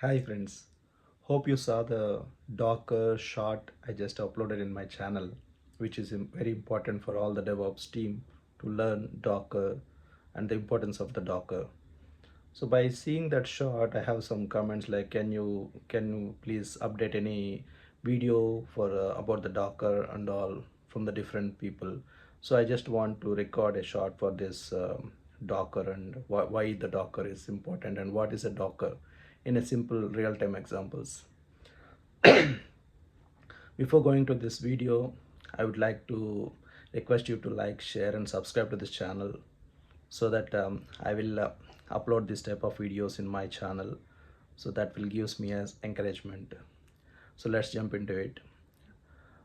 Hi friends, hope you saw the Docker short I just uploaded in my channel, which is very important for all the DevOps team to learn Docker and the importance of the Docker. So by seeing that short, I have some comments like, can you please update any video for about the Docker and all from the different people. So I just want to record a short for this Docker and why the Docker is important and what is a Docker in a simple real-time examples. Before going to this video, I would like to request you to like, share and subscribe to this channel so that I will upload this type of videos in my channel, so that will gives me as encouragement. So let's jump into it.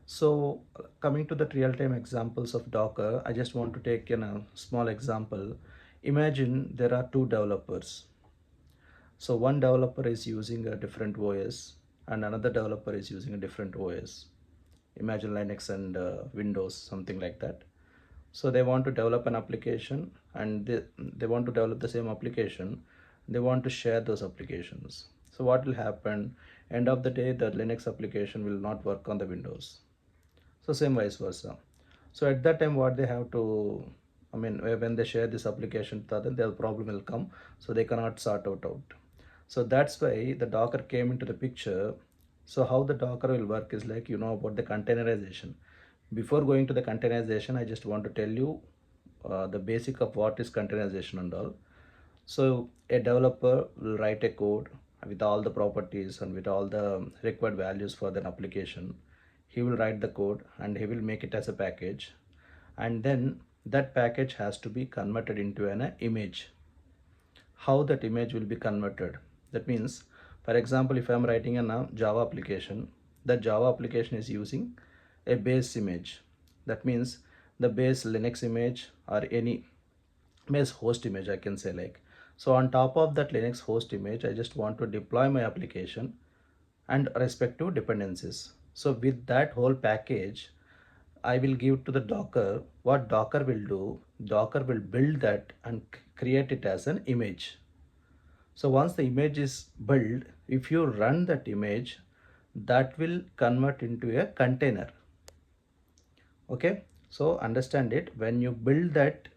So coming to the real-time examples of Docker, I just want to take a small example. Imagine there are two developers. So one developer is using a different OS and another developer is using a different OS. Imagine Linux and Windows, something like that. So they want to develop an application and they want to develop the same application. They want to share those applications. So what will happen? End of the day, the Linux application will not work on the Windows. So same vice versa. So at that time, what they have to, when they share this application to other, their problem will come. So they cannot sort out. So that's why the Docker came into the picture. So how the Docker will work is like, about the containerization. Before going to the containerization, I just want to tell you the basic of what is containerization and all. So a developer will write a code with all the properties and with all the required values for the application. He will write the code and he will make it as a package, and then that package has to be converted into an image. How that image will be converted? That means, for example, if I'm writing a Java application, the Java application is using a base image. That means the base Linux image or any base host image, I can say, like. So on top of that Linux host image, I just want to deploy my application and respective dependencies. So with that whole package, I will give to the Docker. What Docker will do, Docker will build that and create it as an image. So once the image is built, if you run that image, that will convert into a container. Okay, so understand it. When you build that,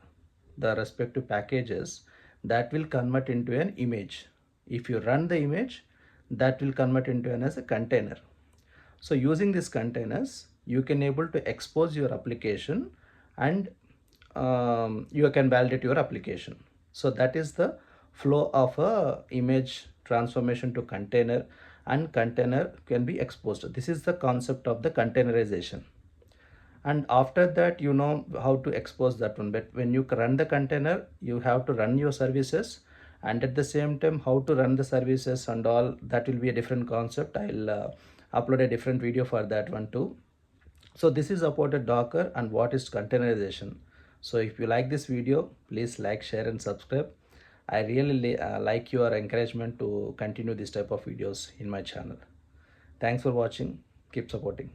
the respective packages, that will convert into an image. If you run the image, that will convert into an as a container. So using these containers, you can able to expose your application and you can validate your application. So that is the flow of a image transformation to container, and container can be exposed. This is the concept of the containerization. And after that, you know how to expose that one. But when you run the container, you have to run your services, and at the same time how to run the services and all, that will be a different concept. I'll upload a different video for that one too. So this is about a Docker and what is containerization. So if you like this video, please like, share and subscribe. I really like your encouragement to continue this type of videos in my channel. Thanks for watching. Keep supporting.